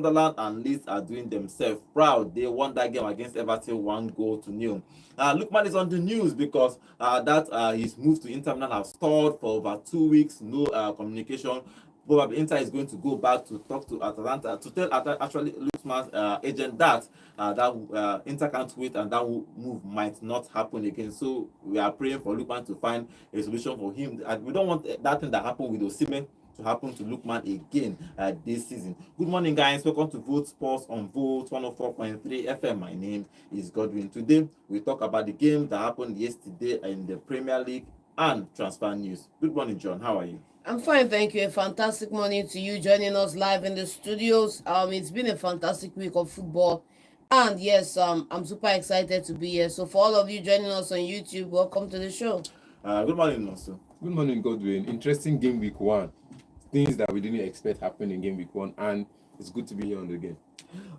Sunderland and Leeds are doing themselves proud. They won that game against Everton 1-0. Lookman is on the news because his move to Inter Milan has stalled for over 2 weeks. No communication. Probably Inter is going to go back to talk to Atalanta to tell actually Lookman's agent that Inter can't wait and that move might not happen again. So we are praying for Lookman to find a solution for him. And we don't want that thing that happened with Osimhen to happen to Lookman again this season. Good morning, guys. Welcome to Vote Sports on Vote 104.3 FM. My name is Godwin. Today we talk about the game that happened yesterday in the Premier League and transfer news. Good morning, John. How are you? I'm fine, thank you. A fantastic morning to you joining us live in the studios. It's been a fantastic week of football, and yes, I'm super excited to be here. So for all of you joining us on YouTube, welcome to the show. Good morning, also. Good morning, Godwin. Interesting game week 1. Things that we didn't expect happened in game week 1, and it's good to be here on the game.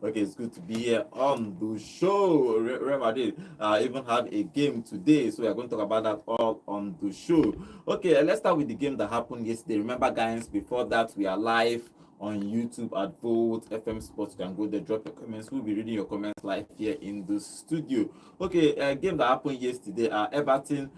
Okay, it's good to be here on the show. Real Madrid even had a game today, so we are going to talk about that all on the show. Okay, let's start with the game that happened yesterday. Remember, guys, before that, we are live on YouTube at Vote FM Sports. You can go there, drop your comments. We'll be reading your comments live here in the studio. Okay, a game that happened yesterday. Everton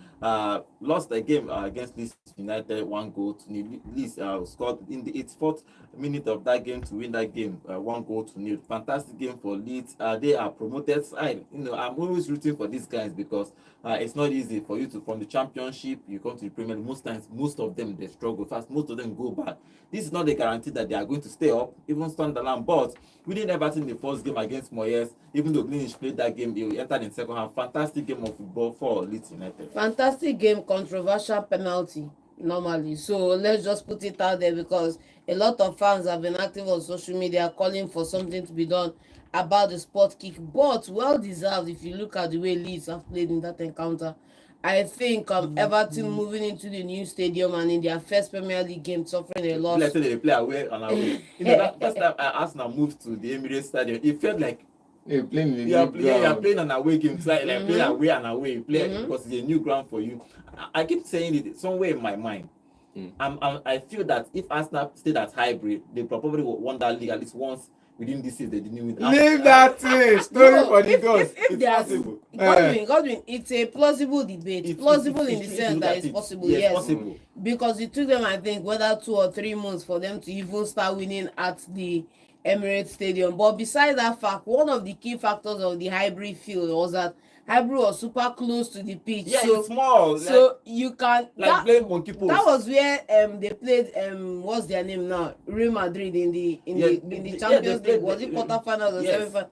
lost a game against Leeds United 1-0. Leeds scored in the 84th minute of that game to win that game 1-0. Fantastic game for Leeds. They are promoted side. I'm always rooting for these guys because it's not easy for you to, from the Championship, you come to the Premier League. Most times, most of them, they struggle fast. Most of them go back. This is not a guarantee that they are going to stay up, even Sunderland. But winning Everton in the first game against Moyes, even though Nunez played that game, they entered in second half. Fantastic game of football for Leeds United. Fantastic game, controversial penalty normally. So let's just put it out there because a lot of fans have been active on social media calling for something to be done about the spot kick. But well deserved if you look at the way Leeds have played in that encounter. I think Everton moving into the new stadium and in their first Premier League game suffering a loss. Let's say they play away and away. That first time Arsenal moved to the Emirates Stadium, it felt like you're playing in you're playing an away game. It's like playing away and away. You play because it's a new ground for you. I keep saying it somewhere in my mind. I feel that if Arsenal stayed at hybrid, they probably would won that league at least once within this season. They didn't win. Leave that story for the gods. If possible. Godwin, it's a plausible debate. It's plausible in the sense that it's possible. Yes, possible. Because it took them, I think, whether 2 or 3 months for them to even start winning at the Emirates Stadium. But besides that fact, one of the key factors of the hybrid field was that hybrid was super close to the pitch. Yeah, so, it's small. So like, you can playing monkey post. That was where they played what's their name now? Real Madrid in the Champions League. Was it quarterfinals or semifinals?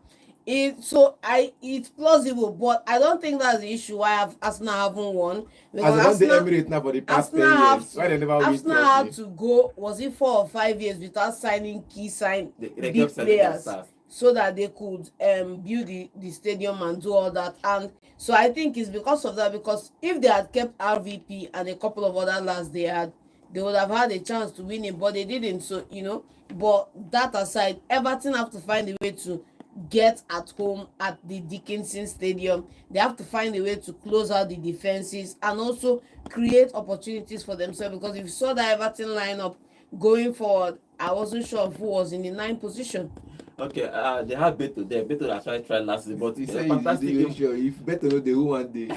It's plausible, but I don't think that's the issue why Arsenal haven't won. Because As the Emirates now for the past 10 years. Why they never win? Arsenal had to go, was it 4 or 5 years without signing big players so that they could build the stadium and do all that. And so I think it's because of that, because if they had kept RVP and a couple of other lads they would have had a chance to win it, but they didn't. So, but that aside, Everton have to find a way to get at home at the Dickinson Stadium. They have to find a way to close out the defenses and also create opportunities for themselves, because if you saw the Everton lineup going forward, I wasn't sure who was in the 9th position. Okay, they have Beto there. Beto actually tried last season, but it's a fantastic game. Sure, if Beto know the who one day.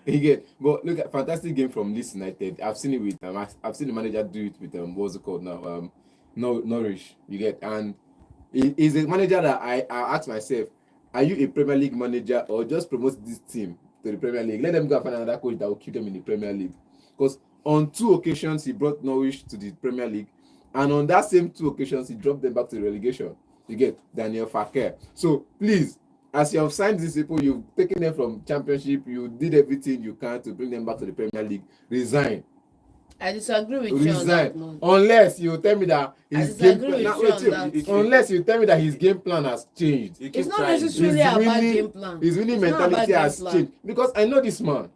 Again, but look at fantastic game from Leeds United. I've seen it with I've seen the manager do it with what's it called now? Norwich. You get, and is a manager that I ask myself, are you a Premier League manager or just promote this team to the Premier League? Let them go and find another coach that will keep them in the Premier League. Because on 2 occasions he brought Norwich to the Premier League, and on that same 2 occasions he dropped them back to the relegation. You get Daniel Farke. So please, as you have signed these people, you've taken them from Championship, you did everything you can to bring them back to the Premier League. Resign. I disagree with you on that. Unless you tell me that his game plan, unless you tell me that his game plan has changed. It's not necessarily about game plan. His winning mentality has changed. Because I know this man.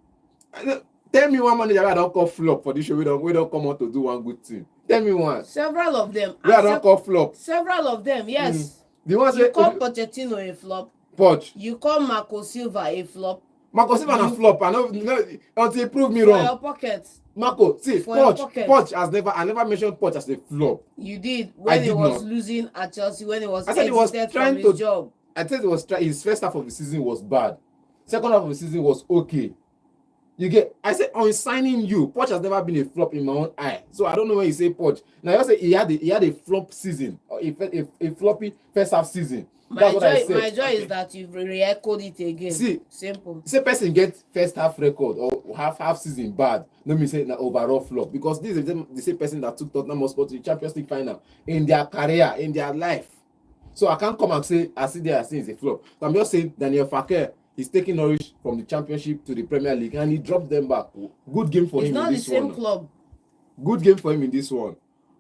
Tell me one manager that don't call flop for this show. We don't come out to do one good thing. Tell me one. Several of them. We don't call flop. Several of them, yes. The ones you call Pochettino a flop. Poch. You call Marco Silva a flop. Marco Silva na flop. I know until you prove me For wrong. your pocket. Marco, see, For your Poch pocket. I never mentioned Poch as a flop. You did when he did was not. losing at Chelsea, when he was I said he was exited trying from his to- job. I said his first half of the season was bad. Second half of the season was okay. You get? I said on signing you, Poch has never been a flop in my own eye. So I don't know when you say Poch. Now you say he had a flop season, or a floppy first half season. That's what I said. My joy is that you've re-echoed it again. See, simple. Say person get first half record or half season bad. No me say na overall flop, because this is the same person that took Tottenham Hotspur to the Champions League final in their career, in their life. So I can't come and say I see there I say it's a flop. So I'm just saying Daniel Farke is taking Norwich from the Championship to the Premier League and he dropped them back. Good game for him in this one. It's not the same club. Good game for him in this one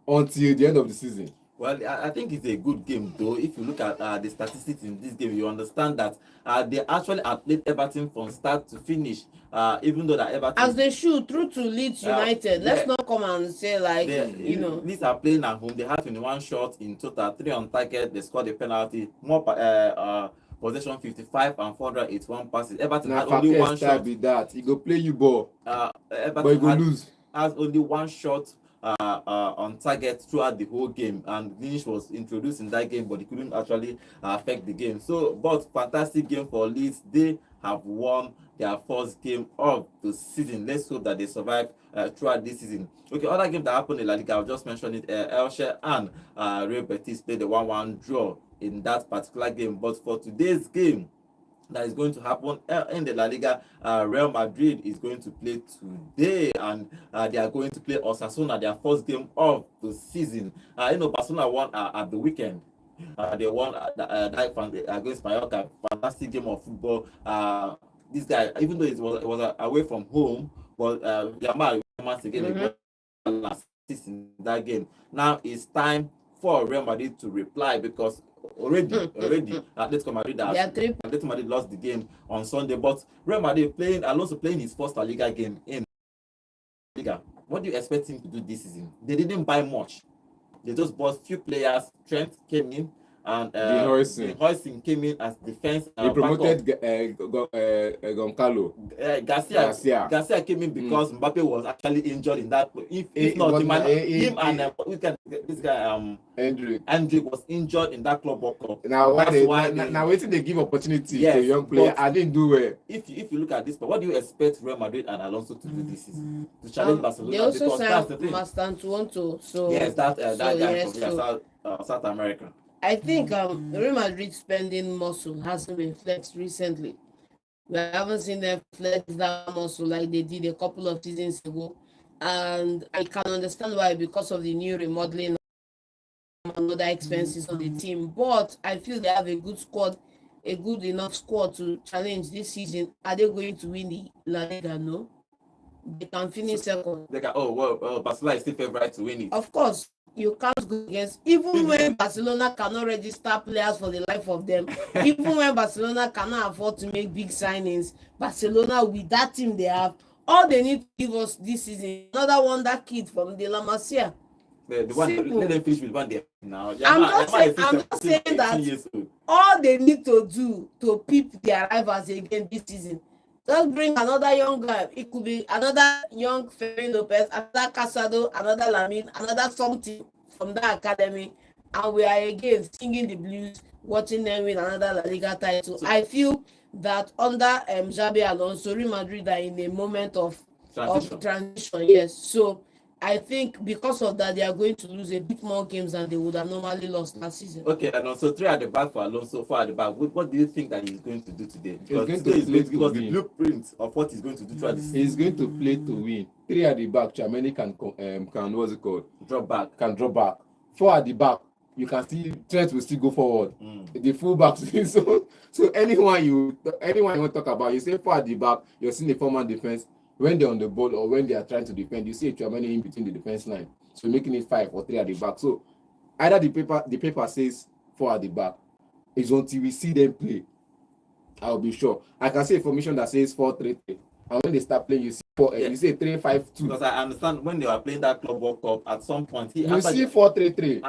until the end of the season. Well, I think it's a good game, though. If you look at the statistics in this game, you understand that they actually outplayed Everton from start to finish, even though that Everton... As they should, through to Leeds United. Let's not come and say, like, Leeds are playing at home. They had 21 shots in total, 3 on target. They scored a penalty. More possession, 55 and 481 passes. Everton had only one shot. Be that. He go play you ball, Everton but he go lose. Has only one shot on target throughout the whole game, and Nunez was introduced in that game, but he couldn't actually affect the game. So, but fantastic game for Leeds. They have won their first game of the season. Let's hope that they survive throughout this season. Okay, other game that happened in La Liga, I'll just mention it. Elche and Real Betis played the 1-1 draw in that particular game. But for today's game that is going to happen in the La Liga, Real Madrid is going to play today, and they are going to play Osasuna, their first game of the season. Barcelona won at the weekend. They won against Mallorca. Fantastic game of football. This guy, even though it was away from home, but Yamal once again assist in that game. Now it's time for Real Madrid to reply, because already Atletico Madrid lost the game on Sunday, but Real Madrid Alonso playing his first La Liga game in La Liga. What do you expect him to do this season? They didn't buy much. They just bought few players. Trent came in, and Hoyson came in as defense. They promoted Goncalo. Garcia came in because Mbappe was actually injured in that. If not, this guy Hendrick was injured in that Club World Cup. Now waiting they give opportunity to a young player. I didn't do well. If you look at this, but what do you expect Real Madrid and Alonso to do this season? To challenge Barcelona? They also signed Mastantuono. So yes, that guy from South America. I think Real Madrid spending muscle hasn't been flexed recently. We haven't seen them flex that muscle like they did a couple of seasons ago, and I can understand why, because of the new remodeling and other expenses on the team. But I feel they have a good squad, a good enough squad to challenge this season. Are they going to win the La Liga? No. They can finish second. Barcelona is still favorite to win it. Of course. You can't go against, even when Barcelona cannot register players for the life of them, even when Barcelona cannot afford to make big signings, Barcelona, with that team they have, all they need to give us this season, another wonder kid from De La Masia. The one, let them finish with one day now. I'm not saying that all they need to do to peep their rivals again this season, just bring another young guy. It could be another young Fermin Lopez, another Casado, another Lamine, another something from that academy, and we are again singing the blues, watching them win another La Liga title. I feel that under Xabi Alonso, Real Madrid are in a moment of transition. Yes, so I think because of that, they are going to lose a bit more games than they would have normally lost last season. Okay, and also 3 at the back for Alonso, 4 at the back. What do you think that he's going to do today? Because today is going to give us the blueprint of what he's going to do throughout the season. He's going to play to win. 3 at the back, Chameni can what's it called? Drop back. Can drop back. 4 at the back, you can see Trent will still go forward. The full backs. so anyone you want to talk about, you say 4 at the back, you're seeing the former defense. When they're on the ball or when they are trying to defend, you see Chameni in between the defense line. So making it 5 or 3 at the back. So either the paper says 4 at the back. It's until we see them play, I'll be sure. I can see a formation that says 4-3-3. and when they start playing, you see you see 3-5-2. Because I understand when they were playing that Club World Cup, at some point you see 4-3-3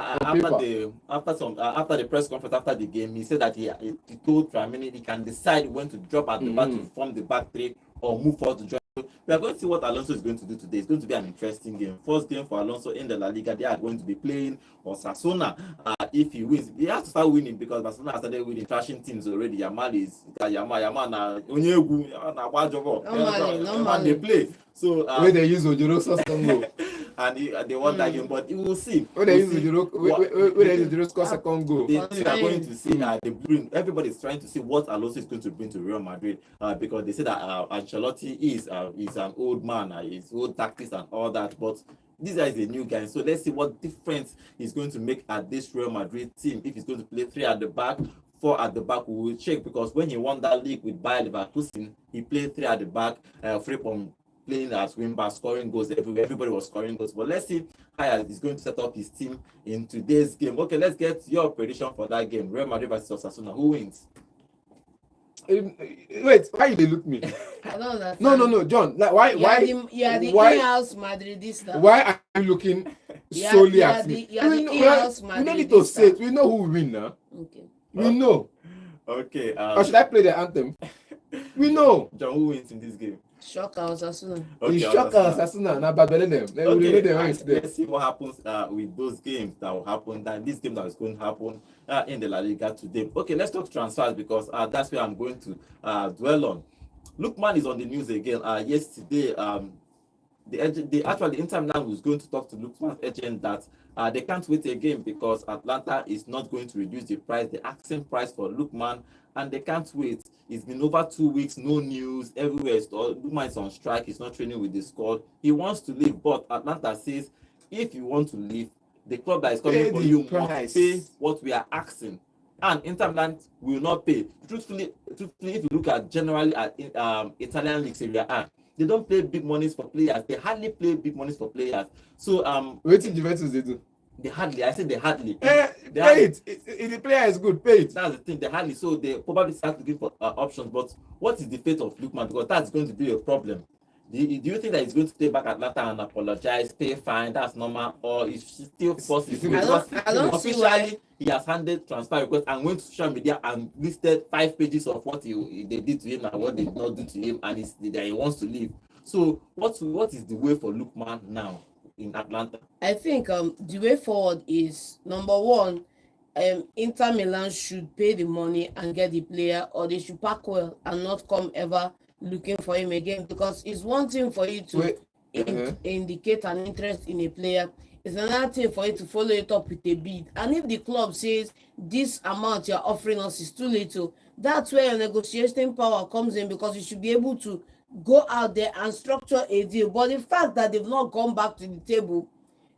after the press conference after the game, he said that he told Tramini he can decide when to drop at the back to form the back three or move forward to join. We are going to see what Alonso is going to do today. It's going to be an interesting game. First game for Alonso in the La Liga. They are going to be playing Osasuna. If he wins, he has to start winning because Barcelona has started winning, trashing teams already. Yamal na Onyegu Yamal they play. So when they use Ojoro Sosongo and they won that game, but we will see. When they use Ojoro score second goal, they are going to see they bring. Everybody is trying to see what Alonso is going to bring to Real Madrid because they say that Ancelotti is an old man, his old tactics and all that, but this guy is a new guy. So let's see what difference he's going to make at this Real Madrid team. If he's going to play 3 at the back, 4 at the back, we will check, because when he won that league with Bayer Leverkusen, he played 3 at the back, Frimpong playing as wingback, scoring goals everywhere. Everybody was scoring goals. But let's see how he's going to set up his team in today's game. Okay, let's get your prediction for that game. Real Madrid versus Osasuna. Who wins? Wait, why you look me? I don't understand. No, John. Like, why? You are the in-house Madridista. Why are you looking solely at me? You are the in-house Madridista. We don't need to say it. We know who will win now. Okay. We know. Okay. Or should I play the anthem? We know. John, who wins in this game? Shocker Osasuna. Okay, Shocker Osasuna. Now, but them. Let's see what happens with those games that will happen. That this game that is going to happen in the La Liga today. Okay, let's talk transfers because that's where I'm going to dwell on. Lookman is on the news again. Yesterday, Inter Milan was going to talk to Lookman's agent that they can't wait again because Atlanta is not going to reduce the price, the asking price for Lookman, and they can't wait. It's been over 2 weeks, no news everywhere. Lookman is on strike. He's not training with the squad. He wants to leave, but Atlanta says if you want to leave, the club that is coming for you must pay what we are asking, and Inter Milan will not pay. Truthfully, if you look at generally at Italian league Serie A, they don't play big monies for players. They hardly play big monies for players. So wait till Juventus they do. They hardly. I said they hardly. Pay it. If the player is good, pay it. That's the thing. They hardly. So they probably start looking for options. But what is the fate of Lookman? Because that's going to be a problem. Do you think that he's going to stay back at Atlanta and apologize, pay fine? That's normal, or is still possible? I don't see why. He has handed transfer request and went to social media and listed 5 pages of what they did to him and what they did not do to him, and that he wants to leave. So what is the way for Lookman now in Atlanta? I think the way forward is, number one, Inter Milan should pay the money and get the player, or they should pack well and not come ever looking for him again, because it's one thing for you to indicate an interest in a player. It's another thing for you to follow it up with a bid. And if the club says this amount you're offering us is too little, that's where your negotiating power comes in, because you should be able to go out there and structure a deal. But the fact that they've not gone back to the table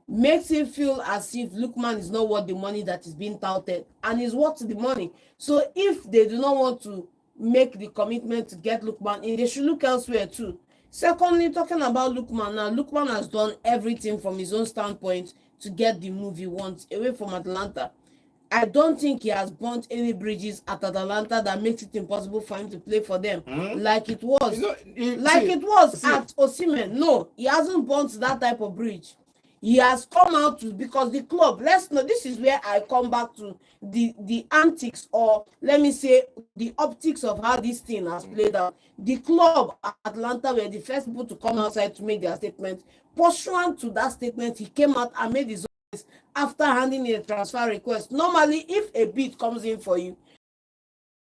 makes it feel as if Lookman is not worth the money that is being touted, and is worth the money. So if they do not want to make the commitment to get Lookman in, they should look elsewhere too. Secondly, talking about Lookman now, Lookman has done everything from his own standpoint to get the move he wants away from Atlanta. I don't think he has burnt any bridges at Atalanta that makes it impossible for him to play for them, like it was at Osimhen. No, he hasn't burnt that type of bridge. He has come out to, because the club, let's know, this is where I come back to the antics, or let me say the optics of how this thing has played out. The club, Atlanta, were the first people to come outside to make their statement. Pursuant to that statement, he came out and made his own after handing in a transfer request. Normally, if a bid comes in for you,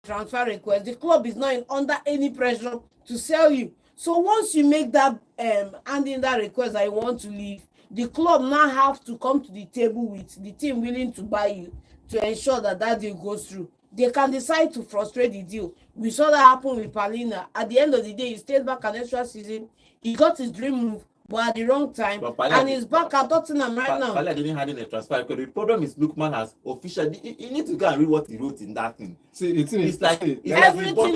transfer request, the club is not under any pressure to sell you. So once you make that hand in that request that you want to leave, the club now have to come to the table with the team willing to buy you to ensure that that deal goes through. They can decide to frustrate the deal. We saw that happen with Palina. At the end of the day, he stayed back an extra season. He got his dream move, but at the wrong time, and he's back at Tottenham right now. Palina didn't hand in a transfer because the problem is Lookman has officially. You need to go and read what he wrote in that thing. See, it's like everything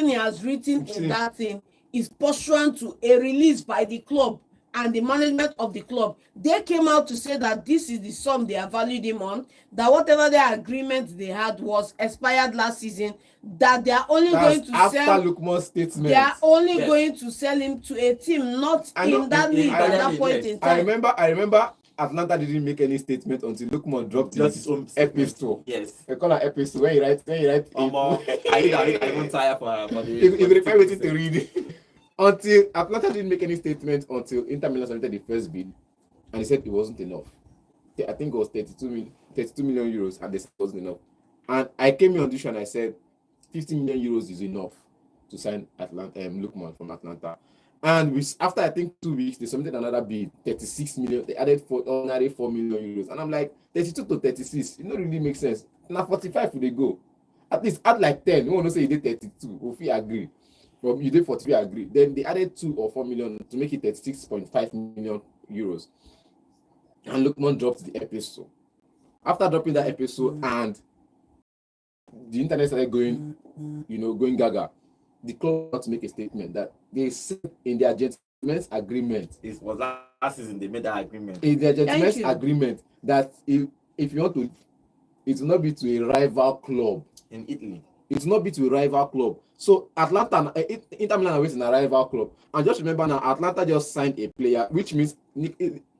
he has written in that thing is pursuant to a release by the club and the management of the club, they came out to say that this is the sum they are valued him on, that whatever their agreement they had was expired last season, that they are only going to after sell Lukman's statement. They are only Yes. going to sell him to a team, not I know, in that in league at Italian that league, point yes. in time. I remember Atlanta didn't make any statement until Lukman dropped Just his his own epistle. Yes. They call it epistle when you write I even tired for the. If you refer waiting to read until Atlanta didn't make any statement until Inter Milan submitted the first bid, and he said it wasn't enough. I think it was 32 million euros, and they said it wasn't enough. And I came here on this show and I said 50 million euros is enough to sign Lukman from Atlanta. And after I think 2 weeks, they submitted another bid, 36 million. They added 4 million euros. And I'm like, 32 to 36, it don't really make sense. Now 45 they go. At least add like 10. You want to say you did 32. If we agree. Well, you did 43, agree. Then they added 2 or 4 million to make it 36.5 million euros. And Lukman dropped the episode. After dropping that episode and the internet started going, going gaga, the club had to make a statement that they said in their gentleman's agreement. It was last season they made that agreement. In their gentleman's agreement that if you want to, it will not be to a rival club. In Italy. It will not be to a rival club. So Atlanta, Inter Milan are waiting a rival club. And just remember now, Atlanta just signed a player, which means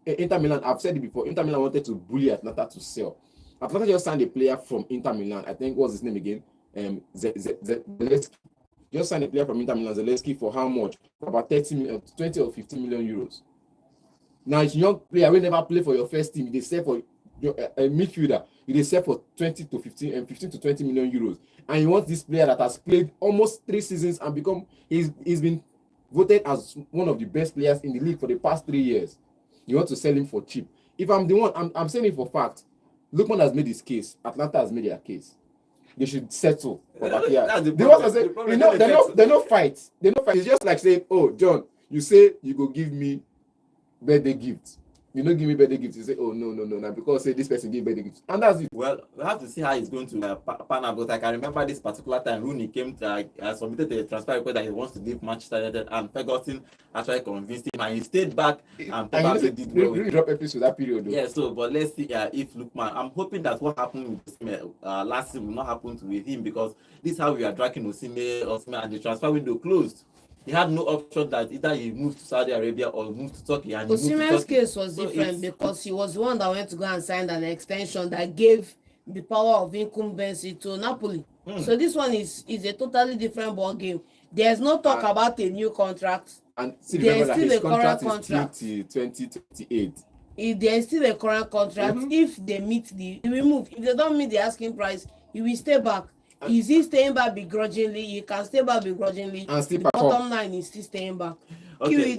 Inter Milan, I've said it before, Inter Milan wanted to bully Atlanta to sell. Atlanta just signed a player from Inter Milan. I think, what's his name again? Zelensky. Just signed a player from Inter Milan, Zelensky, for how much? For about 20 or 15 million euros. Now, it's a young player will never play for your first team. They sell for a midfielder. They sell for 15 to 20 million euros. And you want this player that has played almost 3 seasons and he's been voted as one of the best players in the league for the past 3 years. You want to sell him for cheap. If I'm the one, I'm saying it for fact. Lukman has made his case. Atlanta has made their case. They should settle. They don't fight. It's just like saying, oh, John, you say you go give me birthday gift. You don't give me birthday gift. You say, oh, no, because say this person gave birthday gift. And that's it. Well, we have to see how it's going to pan out. But I can remember this particular time Rooney came to submitted a transfer request that he wants to leave Manchester United, and Ferguson actually convinced him, and he stayed back and probably did well. Really drop episode that period though. Yeah, so but let's see if Lukman. I'm hoping that what happened with him last season will not happen with him, because this is how we are dragging Osimhen, and the transfer window closed. He had no option that either he moved to Saudi Arabia or moved to Turkey. And Osimhen's case was different because he was the one that went to go and sign an extension that gave the power of incumbency to Napoli. So this one is a totally different ball game. There's no talk about a new contract. And there's still a current contract till 2028. There is still a current contract. If they meet he will move. If they don't meet the asking price, he will stay back. Is he staying back begrudgingly? He can stay back begrudgingly. And still the bottom line is still staying back. Okay.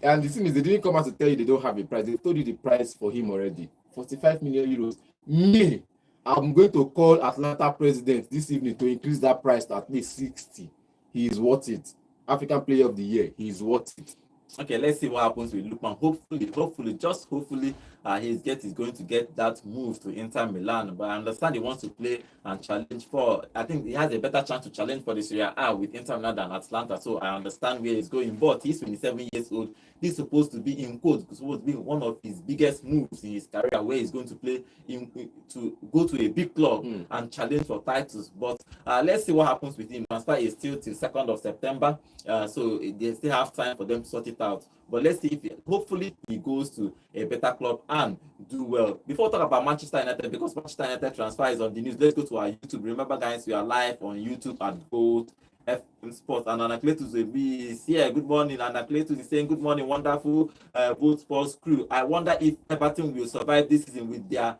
And the thing is, they didn't come out to tell you they don't have a price. They told you the price for him already. 45 million euros. Me, I'm going to call Atlanta president this evening to increase that price to at least 60. He is worth it. African Player of the Year. He is worth it. Okay, let's see what happens with Lukman. Hopefully, he's going to get that move to Inter Milan. But I understand he wants to play and challenge for. I think he has a better chance to challenge for the Serie A with Inter Milan than Atlanta. So I understand where he's going. But he's 27 years old. He's supposed to be in quotes, supposed to be one of his biggest moves in his career, where he's going to play to go to a big club and challenge for titles. But let's see what happens with him. Transfer is still till 2nd of September. So they still have time for them to sort it out. But let's see if hopefully he goes to a better club and do well. Before we talk about Manchester United, because Manchester United transfer is on the news, let's go to our YouTube. Remember, guys, we are live on YouTube at Gold FM Sports. And Anacletus will be here. Good morning. Anacletus is saying good morning, wonderful Gold Sports crew. I wonder if Everton will survive this season with their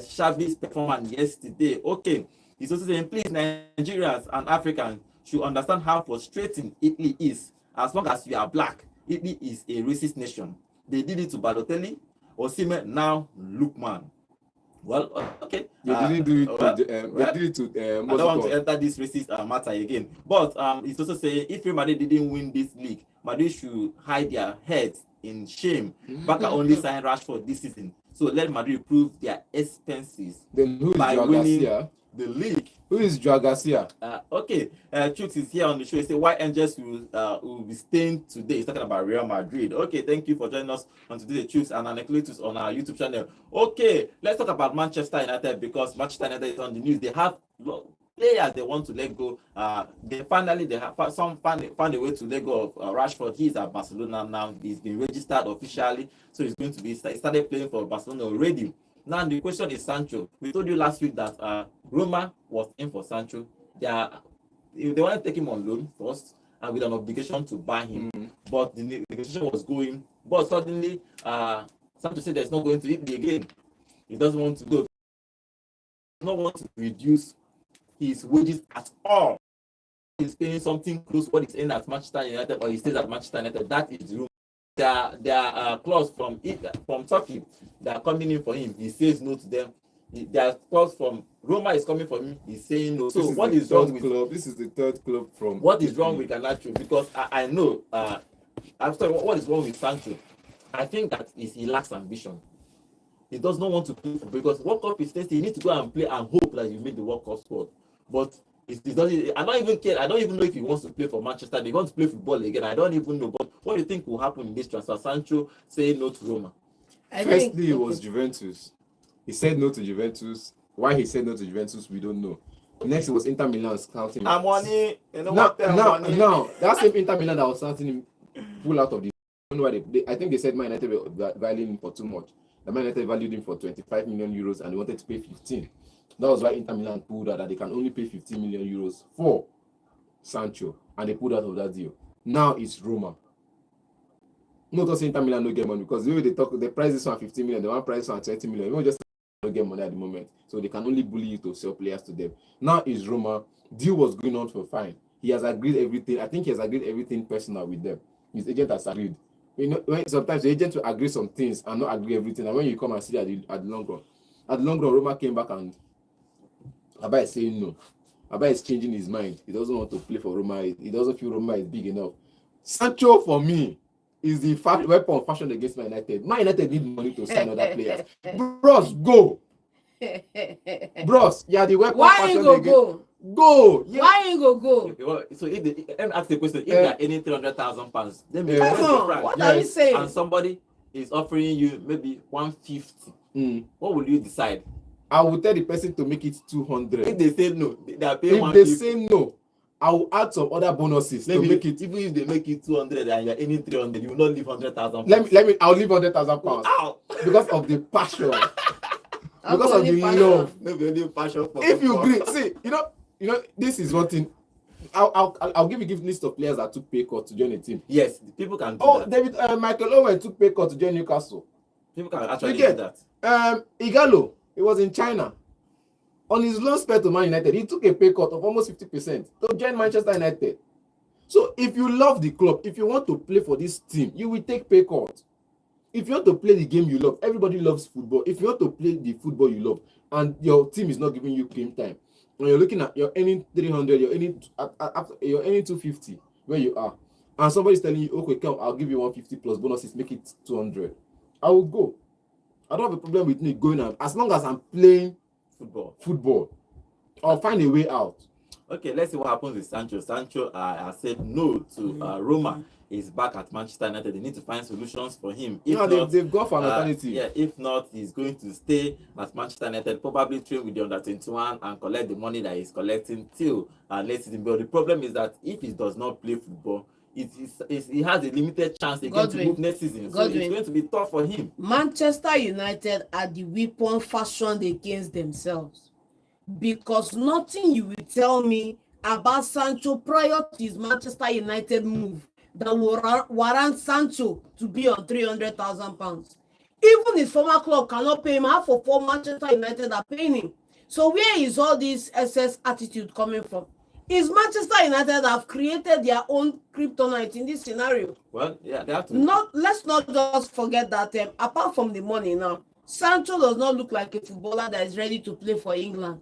shabby performance yesterday. Okay. He's also saying, please, Nigerians and Africans should understand how frustrating Italy is. As long as you are black, Italy is a racist nation. They did it to Balotelli, Osimhen, now Lukman. Well, okay. They didn't do it they did it to I don't want to enter this racist matter again. But it's also saying if Real Madrid didn't win this league, Madrid should hide their heads in shame. Barca only signed Rashford this season. So let Madrid prove their expenses then who is by your winning Garcia? the league. Who is Joao Garcia? Okay, Chooks is here on the show. He said, why Angels will be staying today? He's talking about Real Madrid. Okay, thank you for joining us on today's Chooks and Anecdotus on our YouTube channel. Okay, let's talk about Manchester United, because Manchester United is on the news. They have players they want to let go. They have found a way to let go of Rashford. He's at Barcelona now. He's been registered officially, so he's going to be started playing for Barcelona already. Now the question is Sancho. We told you last week that Roma was in for Sancho. They want to take him on loan first and with an obligation to buy him. But the negotiation was going. But suddenly, Sancho said there's not going to Italy again. He doesn't want to go. He does not want to reduce his wages at all. He's paying something close to what he's in at Manchester United, or he stays at Manchester United. That is the room. There are clause from Turkey that are coming in for him. He says no to them. There are clause from Roma is coming for him. He's saying no. So what is wrong with this is the third club from what is wrong with Garnacho? Because I know I'm sorry, what is wrong with Sancho? I think that he lacks ambition. He does not want to play because World Cup is tasty. He needs to go and play and hope that you make the World Cup squad. But it doesn't. I don't even care. I don't even know if he wants to play for Manchester. They want to play football again. I don't even know. But what do you think will happen in this transfer? Sancho saying no to Roma. Firstly, it was Juventus. He said no to Juventus. Why he said no to Juventus, we don't know. Next, it was Inter Milan scouting. Muani. Now, that same Inter Milan that was scouting him pull out of the. I don't know why I think they said Man United were valuing him for too much. The Man United valued him for 25 million euros and they wanted to pay 15. That was why Inter Milan pulled out that they can only pay 15 million euros for Sancho, and they pulled out of that deal. Now it's Roma. Not just Inter Milan no get money, because the way they price this one 15 million, they want price this one 20 million. You just don't get money at the moment, so they can only bully you to sell players to them. Now it's Roma. Deal was going on for fine. He has agreed everything. I think he has agreed everything personal with them. His agent has agreed. You know, sometimes the agent will agree some things and not agree everything, and when you come and see at the long run, Roma came back and Abba is saying no. Abba is changing his mind. He doesn't want to play for Roma. He doesn't feel Roma is big enough. Sancho, for me, is the weapon of fashion against Man United. Man United need money to sign other players. Bros, go. Bros, yeah, the weapon Why of fashion you against. go? Go. Yeah. Why you go? Okay, well, so let me ask the question: if they are earning 300,000 pounds, then What are you saying? And somebody is offering you maybe 150, what will you decide? I will tell the person to make it 200. If they say no, they are paying if 150. they say no, I will add some other bonuses to make it. Even if they make it 200 and you're earning 300, you will not leave 100,000. I'll leave 100,000 pounds. Ow! Because of the passion. Because of the love. No, passion for if you agree, see, you know, this is one thing. I'll give you a list of players that took pay cut to join the team. Yes, people can do that. Michael Owen took pay cut to join Newcastle. People can actually do that. Igalo, he was in China. On his loan spell to Man United, he took a pay cut of almost 50% to join Manchester United. So if you love the club, if you want to play for this team, you will take pay cut. If you want to play the game you love, everybody loves football. If you want to play the football you love, and your team is not giving you game time, and you're looking at you're earning 300, you're earning 250 where you are, and somebody's telling you, okay, come, I'll give you 150 plus bonuses, make it 200. I will go. I don't have a problem with me going out as long as I'm playing football. I'll find a way out. Okay, let's see what happens with Sancho. Sancho has said no to Roma. He's back at Manchester United. They need to find solutions for him. They've got for an alternative. If not, he's going to stay at Manchester United, probably train with the under-21 and collect the money that he's collecting till late season. But the problem is that if he does not play football, he has a limited chance again to move next season. So it's going to be tough for him. Manchester United are the weapon fashioned against themselves. Because nothing you will tell me about Sancho prior to his Manchester United move that will warrant Sancho to be on 300,000 pounds. Even his former club cannot pay him. Half of all Manchester United are paying him. So where is all this SS attitude coming from? Is Manchester United have created their own kryptonite in this scenario? Well, yeah, they have to. Let's not just forget that apart from the money now, Sancho does not look like a footballer that is ready to play for England.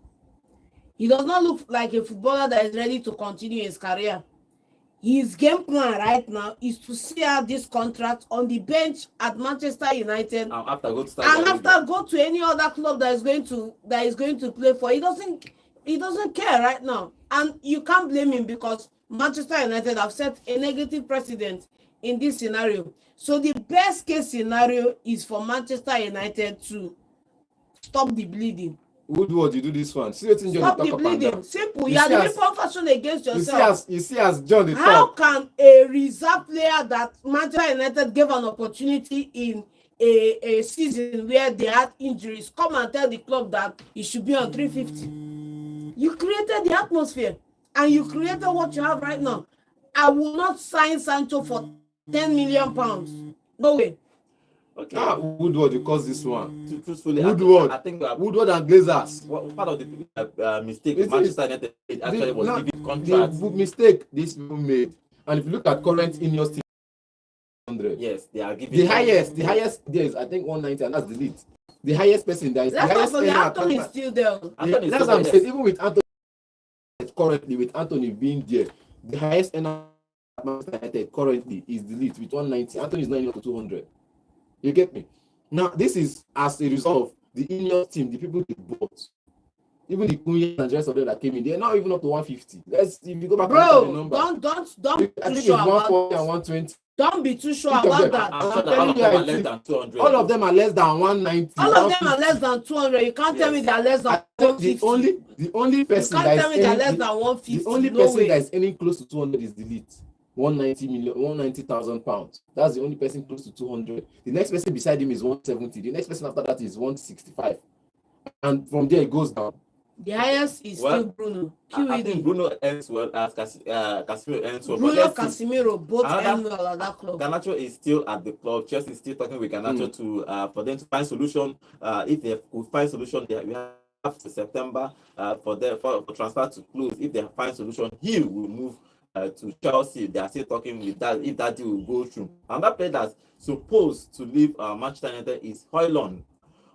He does not look like a footballer that is ready to continue his career. His game plan right now is to see out this contract on the bench at Manchester United after go to go to any other club that is going to play for. He doesn't. He doesn't care right now. And you can't blame him because Manchester United have set a negative precedent in this scenario. So the best case scenario is for Manchester United to stop the bleeding. Woodward, you do this one. See what John Stop talk the up and bleeding. down. Simple. You You are see the as- repercussion against You yourself. see as John the How talk. can a reserve player that Manchester United gave an opportunity in a season where they had injuries come and tell the club that he should be on 350? You created the atmosphere and you created what you have right now. I will not sign Sancho for 10 million pounds. No way. Okay. Woodward, you cause this one. Truthfully, Woodward. I think Woodward and Glazers. part of the mistake This Manchester United actually was giving contracts. The mistake these people made. And if you look at current Ineos team, 100. Yes, they are giving The highest there is I think 190, and that's the lead. The highest person that is Let's the not highest forget earner Anthony is still there. Anthony is that's still what I'm there, saying. yes. Even with Anthony currently, with Anthony being there, the highest earner at Manchester United currently is the lead with 190. Anthony is not enough to 200. You get me? Now this is as a result of the Ineos team, the people they bought. Even the Kunya and the rest of them that came in, they're not even up to 150. Let's if you go back and look at the Bro, number. don't I be think too it's sure 140 and about 120. don't be too sure Each of about them. that. I'm I'm sure that telling all of you, them I are less think than 200. all of them are less than 190. All of them are 150. less than 200. You can't tell me Yes. they are less than I think 150. the only You person can't that tell is me they are any- less than 150. the only No person way. that is any close to 200 is the lead. 190,000 pounds. That's the only person close to 200. The next person beside him is 170. The next person after that is 165. And from there it goes down. The highest is Well, still Bruno. I think QED. Bruno ends well as Casemiro ends well. But Bruno, let's see. Casemiro, both Another- end well at that club. Garnacho is still at the club. Chelsea is still talking with Garnacho to for them to find solution. If they could find solution, we have to September for transfer to close. If they find solution, he will move to Chelsea. They are still talking with that if that deal will go through. Another player that's supposed to leave Manchester United is Højlund.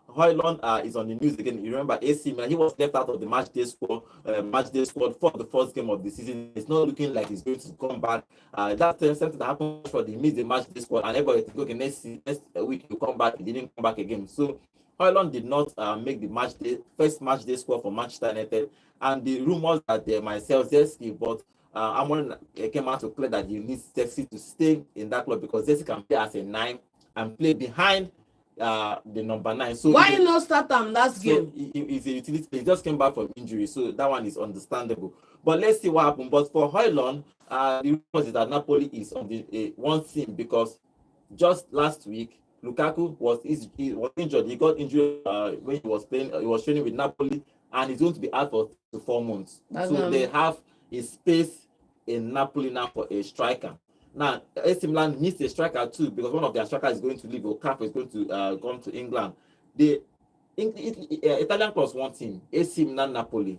Højlund is on the news again. You remember AC Milan, he was left out of the match day squad for the first game of the season. It's not looking like he's going to come back. That's something that happened for the missed the match day squad, and everybody think, okay, next week he'll come back. He didn't come back again. So Højlund did not make the first match day squad for Manchester United, and the rumors that they might sell Sesko, but Amorim came out to clear that you need Sesko to stay in that club because Sesko can play as a 9 and play behind the number 9. So why not start him last game? He's a utility player. He just came back from injury, so that one is understandable. But let's see what happens. But for Højlund, the rumors is that Napoli is on the one team because just last week Lukaku was injured. He got injured when he was playing. He was training with Napoli, and he's going to be out for 4 months. So they have a space in Napoli now for a striker. Now, AC Milan needs a striker too because one of their strikers is going to leave. Okafor is going to come to England. The Italian plus one team, AC Milan, Napoli.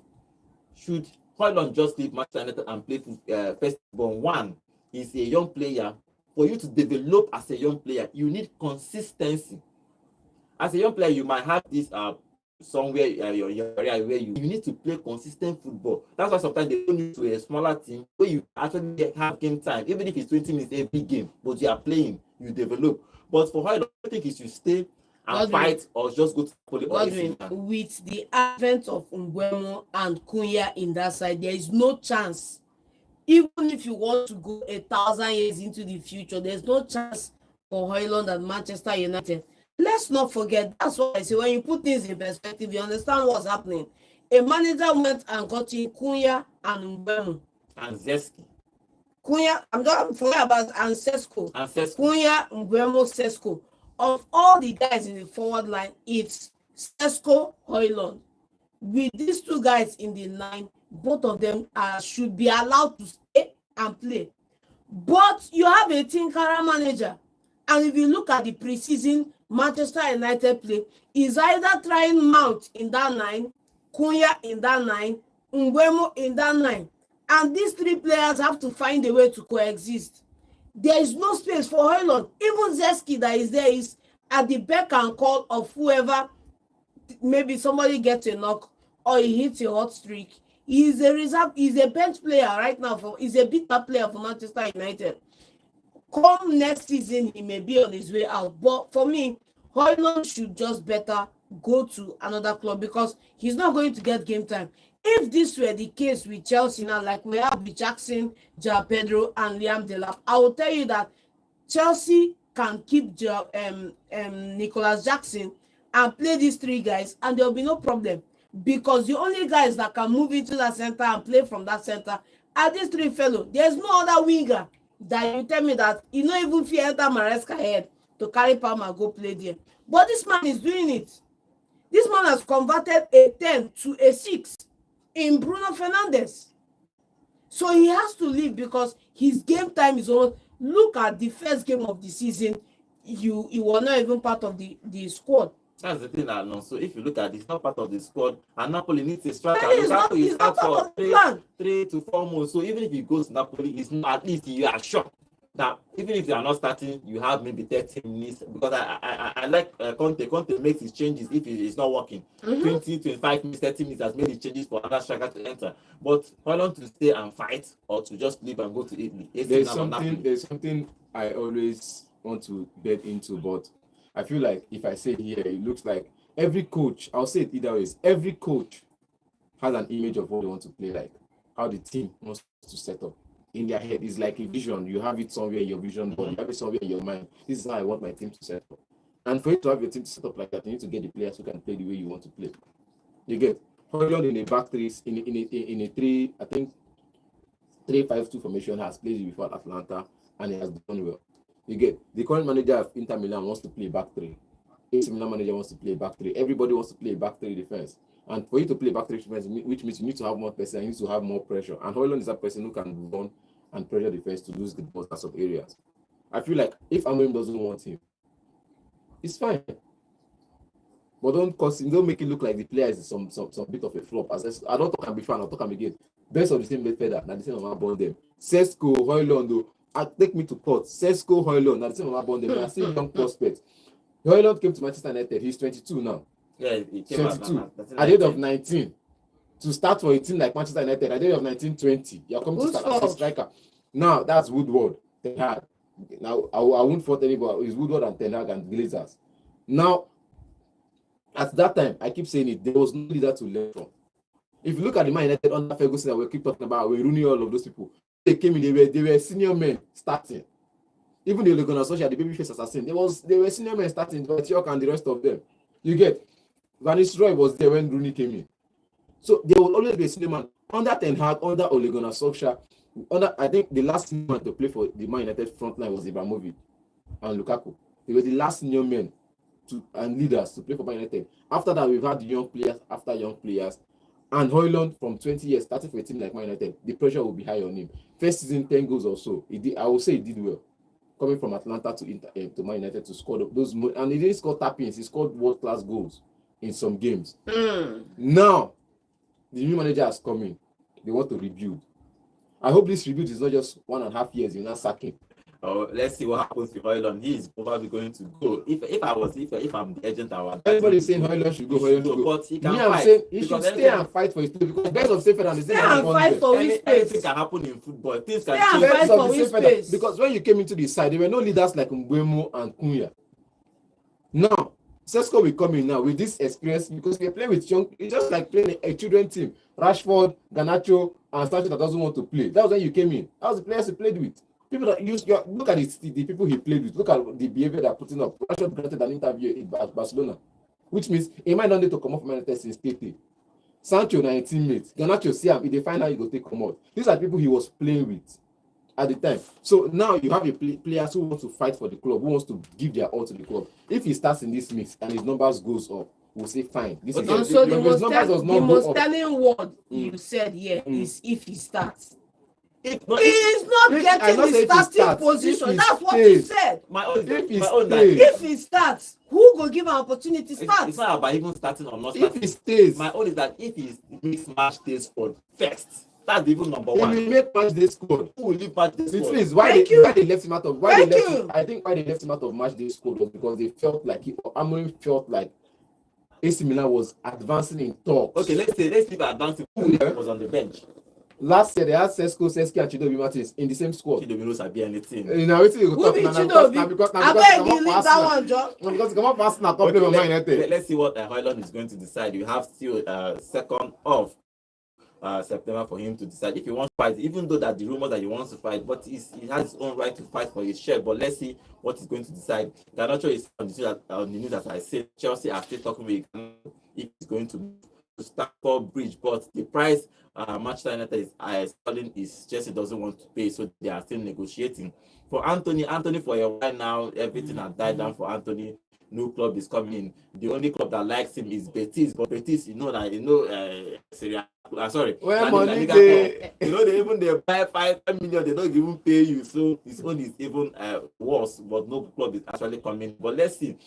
Should Højlund just leave Manchester United and play first? But one is a young player. For you to develop as a young player, you need consistency. As a young player, you might have this somewhere your area where you need to play consistent football. That's why sometimes they don't need to a smaller team where you actually have game time, even if it's 20 minutes every game, but you are playing, you develop. But for Højlund, I think he should stay and fight or just go to Godwin, with the advent of Mbeumo and Cunha in that side, there is no chance. Even if you want to go 1,000 years into the future, there's no chance for Højlund at Manchester United. Let's not forget, that's what I say, when you put things in perspective, you understand what's happening. A manager went and got in Cunha and Mbeumo. And Sesko. Cunha, I'm not forget about and Sesko. Cunha, Mbeumo, Sesko. Of all the guys in the forward line, it's Sesko, Højlund. With these two guys in the line, both of them should be allowed to stay and play. But you have a Tinkara manager, and if you look at the preseason Manchester United play, is either trying Mount in that 9, Cunha in that 9, Mbeumo in that 9, and these three players have to find a way to coexist. There is no space for Højlund. Even Sesko that is there is at the beck and call of whoever. Maybe somebody gets a knock or he hits a hot streak. He's a reserve. He's a bench player right now. He's a bitter player for Manchester United. Come next season, he may be on his way out. But for me, Højlund should just better go to another club because he's not going to get game time. if this were the case with Chelsea now, like we have with Jackson, Joao Pedro, and Liam Delap, I will tell you that Chelsea can keep Nicolas Jackson and play these three guys, and there will be no problem, because the only guys that can move into that center and play from that center are these three fellows. There's no other winger that you tell me that you not even fear enter Maresca head to carry Palmer go play there. But this man is doing it. This man has converted a 10 to a 6 in Bruno Fernandes. So he has to leave because his game time is almost. Look at the first game of the season. You were not even part of the squad. That's the thing, Alonso. So if you look at it, it's not part of the squad, and Napoli needs a striker. He's not part of the plan. 3 to 4 months. So even if he goes to Napoli, it's not, at least you are sure that even if you are not starting, you have maybe 30 minutes. Because I like Conte. Conte makes his changes if it is not working. 20, 25 minutes, 30 minutes has made his changes for another striker to enter. But Holland to stay and fight, or to just leave and go to Italy. There's something I always want to get into, but I feel like if I say here, it looks like every coach, I'll say it either ways, every coach has an image of what they want to play like, how the team wants to set up in their head. It's like a vision. You have it somewhere in your vision board, you have it somewhere in your mind. This is how I want my team to set up. And for you to have your team to set up like that, you need to get the players who can play the way you want to play. You get Holland in a back three, in a 3-5-2 formation, has played before at Atlanta, and he has done well. You get the current manager of Inter Milan wants to play back three. AC Milan manager wants to play back three. Everybody wants to play back three defense. And for you to play back three defense, which means you need to have more person, you need to have more pressure. And Højlund is that person who can run and pressure defense to lose the ball in some areas. I feel like if Amorim doesn't want him, it's fine. But don't make it look like the player is some bit of a flop. As I don't talk and be fan, I'll talk and again. Best of the same midfielder, not the same amount born them. Sesko, Højlund, though. Take me to court. Sesko, Højlund, not the same amount born them. I see young prospects. Højlund came to Manchester United. He's 22 now. Yeah, he came 22. At the age of 19. To start for a team like Manchester United, at the age of 19-20, you're coming to start as a striker. Now, that's Woodward. Ten Hag. Now, I won't fault anybody. It's Woodward and Ten Hag and Glazers. Now, at that time, I keep saying it, there was no leader to learn from. If you look at the Man United under Ferguson that we keep talking about, we Rooney, all of those people, they came in, they were senior men starting. Even the Ole Gunnar Solskjaer, the babyface assassin, they were senior men starting, but York and the rest of them. You get, Van Nistelrooy was there when Rooney came in. So there will always be a senior man under Ten Hag, under Ole Gunnar Solskjaer. I think the last senior man to play for the Man United front line was Ibrahimovic and Lukaku. They were the last senior men and leaders to play for Man United. After that, we've had young players after young players. And Højlund, from 20 years, starting for a team like Man United, the pressure will be high on him. First season, 10 goals or so. I will say he did well. Coming from Atlanta to Man United to score those, and he didn't score tap-ins, he scored world-class goals in some games. Now, the new manager has come in. They want to rebuild. I hope this rebuild is not just 1.5 years, you're not sacking. Oh, let's see what happens with Højlund. He is probably going to go. If I'm the agent, I would. Everybody saying Højlund should go. But he can I'm fight. saying he should stay and fight for his team, because best of safer than the same. And fight for his space. Anything can happen in football. Things can and change. fight for his space. Because when you came into the side, there were no leaders like Mbeumo and Cunha. Now, Sesko will come in now with this experience, because we're playing with young. It's just like playing a children team. Rashford, Garnacho, and Sancho that doesn't want to play. That was when you came in. That was the players he played with. People that look at the people he played with. Look at the behavior they're putting up. Rashford granted an interview at Barcelona, which means he might not need to come off Man United since Tete. Sancho, 19 mates. Garnacho, see him. If they find out, you go take come out. These are people he was playing with at the time. So now you have a players who want to fight for the club, who wants to give their all to the club. If he starts in this mix and his numbers goes up, we'll say fine. This is so the most telling word you said here is if he starts. He is not getting the starting position. That's what he said. If he starts, who will give an opportunity to start? It's not about even starting or not starting. If he stays, my own is that if he makes match day squad first, that's even number one. If he make match day squad, who will leave match day squad? It is why they left him out of why they left him out of match day squad was because they felt like Amorim felt like AC Milan was advancing in talks. Okay, let's leave advancing. Who was on the bench? Last year they had Sesko, and Chidobe Martins in the same squad. Chidobe knows I be anything. Because he come up fast now. Let's see what Højlund is going to decide. You have still second off September for him to decide if he wants to fight, even though that the rumor that he wants to fight, but he has his own right to fight for his share. But let's see what he's going to decide. Garnacho is on the news as I said. Chelsea are still talking with if he's going to Stamford Bridge, but the price Manchester United is selling is Chelsea doesn't want to pay, so they are still negotiating. For Anthony for a while now, everything has died down for Anthony. No club is coming. The only club that likes him is Betis, but Betis, sorry. Well, money they they buy 5 million, they don't even pay you. So his own is even worse, but no club is actually coming. But let's see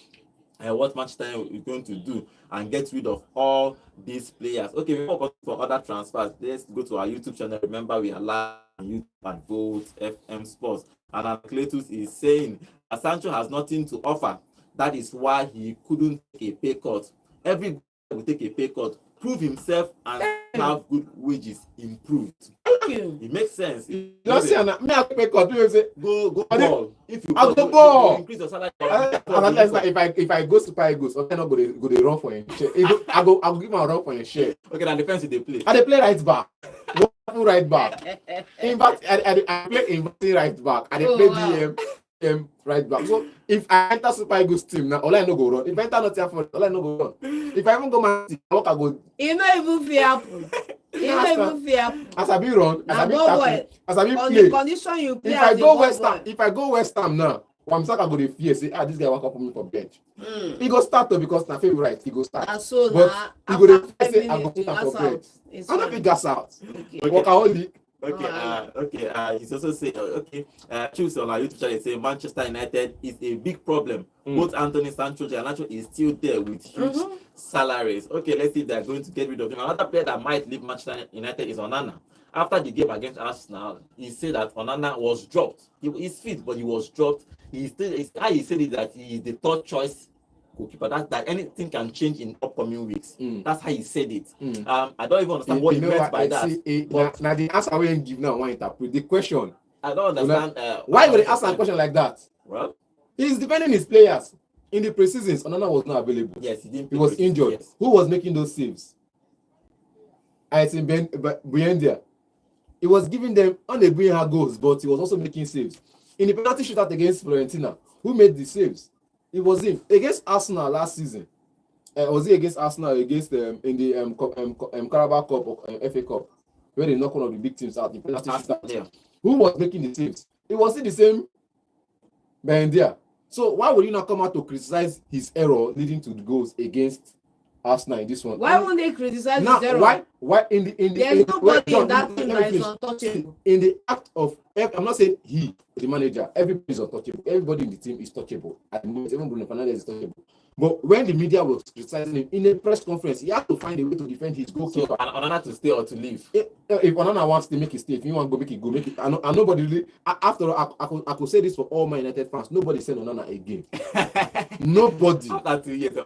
what Manchester is going to do and get rid of all these players. Okay, before we go for other transfers, let's go to our YouTube channel. Remember, we are live on YouTube at Vote FM Sports. And Cletus is saying Sancho has nothing to offer. That is why he couldn't take a pay cut. Every guy will take a pay cut, prove himself, and have good wages improved. Thank you. It makes sense. Just say, me I pay cut. Go ball. If you I'll go ball. Increase your salary. If I go Super Eagles, I'm not go to run for him share. I'll give him a run for him share. Okay, now defense they play. I play right back. Right back. In fact, I play inverting right back. I play DM right back. So if I enter Super Eagles team now, all I know go run. If I enter Nottingham Forest, all I know go run. If I even go Man City, I go. You not even fear. You not even fear. As I be run, as I be tackle, as I be on play. the condition you play. If I go West Ham now, Wamsaka go dey fear say this guy walk up for me for bench. He go start though because na favorite. He go start. So but he go dey say I go put am for bench. I no fit gas out. Workaholic. Okay. He's also saying, choose on our YouTube channel. Say Manchester United is a big problem. Both Anthony, Sancho, and Nacho is still there with huge salaries. Okay, let's see if they're going to get rid of him. Another player that might leave Manchester United is Onana. After the game against Arsenal, he said that Onana was dropped. He's fit, but he was dropped. He said it that he is the third choice goalkeeper. That anything can change in upcoming weeks. That's how he said it. I don't even understand what he meant by that. Now the answer we give now one interpret the question. I don't understand. Why would they ask a question like that? Well, he's defending his players. In the preseasons, Onana was not available. Yes, he was injured. Yes. Who was making those saves? I think Buendia. He was giving them unable goals, but he was also making saves. In the penalty shootout against Fiorentina, who made the saves? It was him. Against Arsenal last season. Was he against Arsenal in the Carabao Cup or FA Cup, where they knock one of the big teams out? The penalty shootout. Yeah. Who was making the saves? It was still the same Buendia. So why would you not come out to criticize his error leading to the goals against Arsenal in this one? Why won't they criticize his error? Why in the there's nobody in that team that is untouchable. In the act of, I'm not saying he, the manager, everybody is untouchable. Everybody in the team is touchable. At the moment, even Bruno Fernandes is touchable. But when the media was criticizing him in a press conference, he had to find a way to defend his goalkeeper. So Onana to stay or to leave. If Onana wants to make it stay, if you want to go make it. And nobody really. After all, I could say this for all my United fans. Nobody sent Onana again. Nobody. After 2 years,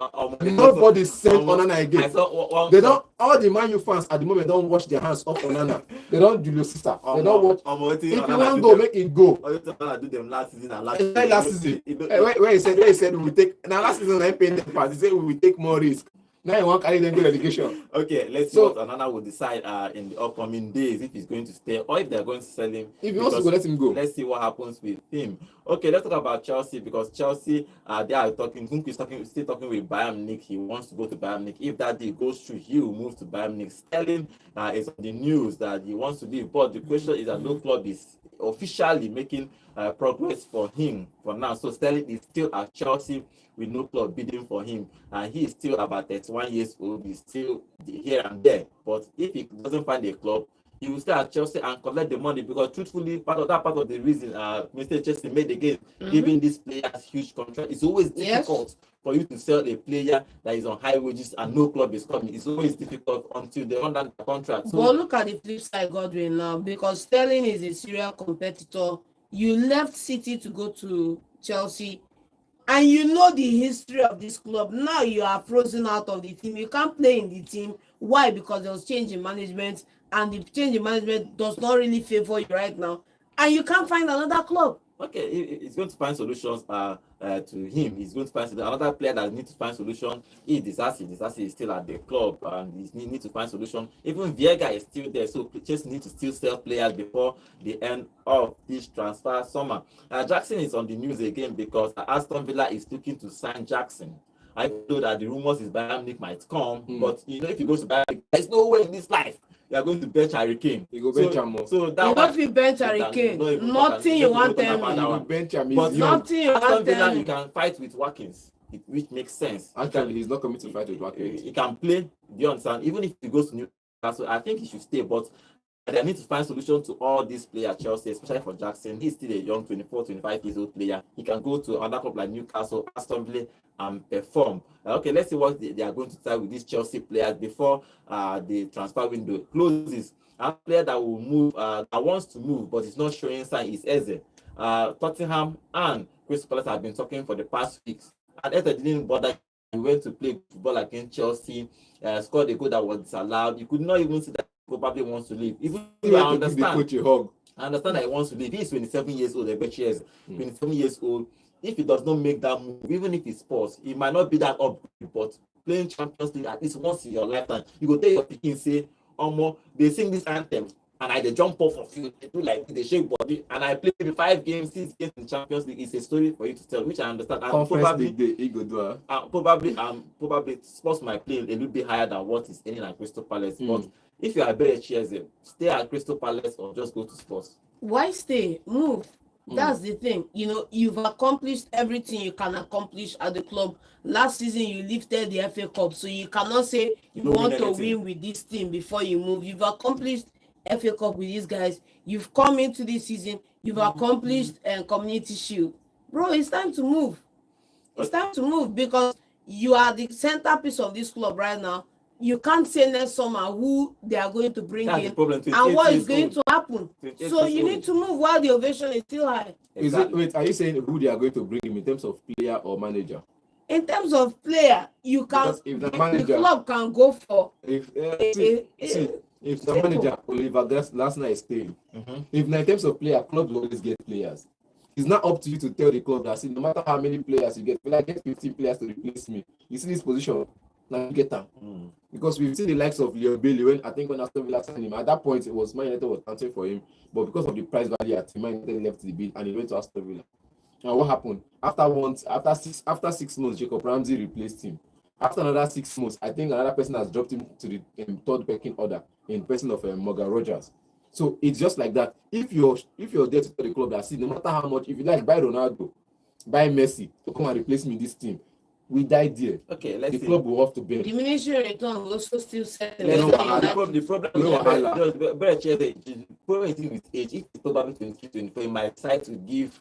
nobody sent Onana again. I saw they don't. All the Man U fans at the moment don't wash their hands off Onana. They don't Julio Cesar. They don't watch. If you want to go, make it go. Do them last season and last season. Where he said we will take. Now last season I paid the pass. He said we will take more risk. Now you want to carry them to relegation. Okay, let's see what Onana will decide in the upcoming days if he's going to stay or if they're going to sell him. If he wants to go, let him go. Let's see what happens with him. Okay, let's talk about Chelsea because Chelsea, they are talking. Nkunku is still talking with Bayern Munich. He wants to go to Bayern Munich. If that deal goes through, he will move to Bayern Munich. Sterling is on the news that he wants to leave, but the question is that no club is officially making progress for him for now. So Sterling is still at Chelsea with no club bidding for him, and he is still about 31 years old. He's still here and there, but if he doesn't find a club, he will stay at Chelsea and collect the money because truthfully, part of the reason Mr. Chelsea made again giving this players huge contract. It's always difficult for you to sell a player that is on high wages and no club is coming. It's always difficult until they run down the contract. So, but look at the flip side, Godwin, now because Sterling is a serial competitor. You left City to go to Chelsea. And you know the history of this club. Now you are frozen out of the team. You can't play in the team. Why? Because there was change in management, and the change in management does not really favor you right now. And you can't find another club. Okay, he's going to find solutions to him. He's going to find another player that needs to find solution. Disasi is still at the club and he needs to find solution. Even Viega is still there, so Chelsea need to still sell players before the end of this transfer summer. Jackson is on the news again because Aston Villa is looking to sign Jackson. I know that the rumors is Bayern Munich might come, but if he goes to Bayern Munich, there's no way in this life you are going to bench Harry Kane. You go bench him more. So that you don't feel bench Harry Kane. Nothing you want tell me. You go bench him. But nothing you want tell me. You can fight with Watkins, which makes sense. Actually, he's not coming to fight with Watkins. He can play. Do you understand? Even if he goes to Newcastle, I think he should stay. But they need to find solution to all these players, Chelsea, especially for Jackson. He's still a young 24, 25 years old player. He can go to another club like Newcastle, Aston Villa, and perform. Okay, let's see what they are going to try with these Chelsea players before the transfer window closes. A player that will move, that wants to move, but is not showing sign is Eze. Tottenham and Crystal Palace have been talking for the past weeks. And Eze didn't bother. He went to play football against Chelsea, scored a goal that was disallowed. You could not even see that he probably wants to leave. Even I understand. I understand that he wants to leave. He's 27 years old, eberechi is 27 years old. If he does not make that move, even if he scores, it might not be that upgrade, but playing Champions League at least once in your lifetime, you go tell your pikin say, Omo, they sing this anthem, and I they jump off of field, they do like they shake body, and I play 5 games, 6 games in Champions League. It's a story for you to tell, which I understand. And probably Spurs might play a little bit higher than what is earning at Crystal Palace. But if you are eberechi, stay at Crystal Palace or just go to Spurs. Why stay? Move. That's the thing. You know, you've accomplished everything you can accomplish at the club. Last season, you lifted the FA Cup, so you cannot say you want to win with this team before you move. You've accomplished FA Cup with these guys. You've come into this season. You've accomplished Community Shield. Bro, it's time to move. It's time to move because you are the centerpiece of this club right now. You can't say next summer who they are going to bring in and what is going to happen. So you need to move while the ovation is still high. Wait, are you saying who they are going to bring him in terms of player or manager? In terms of player, you can. If the club can go for. If the manager Oliver Glasner is staying, if in terms of player, clubs always get players. It's not up to you to tell the club that no matter how many players you get, I get 15 players to replace me. You see this position. Now you get them because we've seen the likes of Leo Bailey when Aston Villa signed him. At that point, it was Man United was answering for him, but because of the price value at Man United left the bid and he went to Aston Villa. And what happened after 6 months? Jacob Ramsey replaced him. After another 6 months, I think another person has dropped him to the third pecking order in person of Morgan Rogers. So it's just like that. If you're there to tell the club that no matter how much, if you like buy Ronaldo, buy Messi to come and replace me in this team. We died there. Okay, let's see. The club will have to bear. Diminishing return will also still set. The problem is with age. If it's probably 23, 24, he might decide to give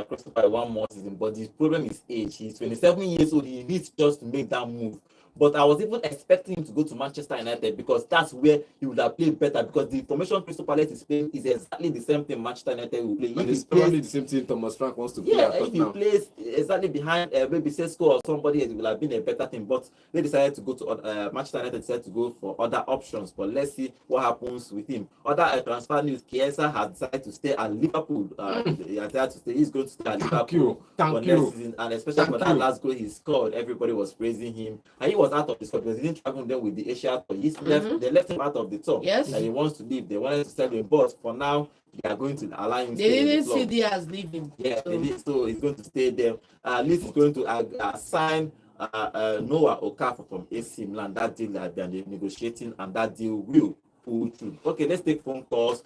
Christopher 1 more season. But the problem is age. He's 27 years old. He needs just to make that move. But I was even expecting him to go to Manchester United because that's where he would have played better because the formation Crystal Palace is playing is exactly the same thing Manchester United will play. And it's probably the same thing Thomas Frank wants to play. Yeah, if he plays exactly behind maybe Sesko or somebody, it will have been a better thing. But they decided to go to Manchester United decided to go for other options. But let's see what happens with him. Other transfer news: Chiesa has decided to stay at Liverpool. He has decided to stay. He's going to stay at Liverpool for next season, and especially for that last goal he scored, everybody was praising him, and he was out of the squad because he didn't travel them with the Asia tour. They left him out of the tour. Yes. And he wants to leave. They wanted to sell him, but for now they are going to allow him. They didn't see the as leaving. Yeah, so he's going to stay there. Leeds is going to sign Noah Okafor from AC Milan. That deal that they are negotiating, and that deal will pull through. Okay, let's take phone calls.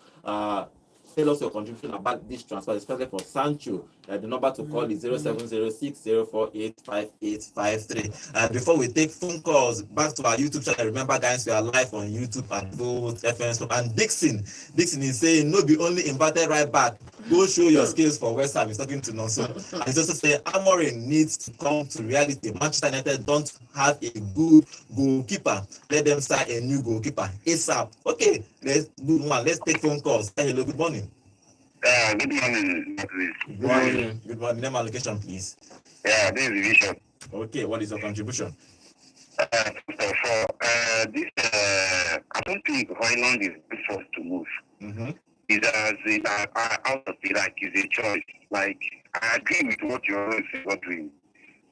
Tell us your contribution about this transfer, especially for Sancho. The number to call is 0706-048-5853. Before we take phone calls, back to our YouTube channel. Remember, guys, we are live on YouTube and both FM. And Dixon is saying, no, be only invited right back. Go show your skills for West Ham. He's talking to Nonso. And he's also saying, Amorim needs to come to reality. Manchester United don't have a good goalkeeper. Let them sign a new goalkeeper. ASAP. Okay, let's take phone calls. Hello, good morning. Good morning, please. Good morning. Name and location, please. Yeah, this is Vision. Okay, what is your contribution? First of all, I don't think Hoyland is the first to move. Mm-hmm. out of it, like, is a choice. Like, I agree with what you're doing.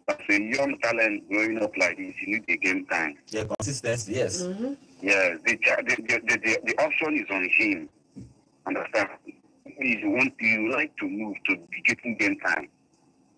As a young talent growing up like this, you need a game time. Yeah, consistency, yes. Mm-hmm. Yeah, the option is on him. Understand? You like to move to be getting game time.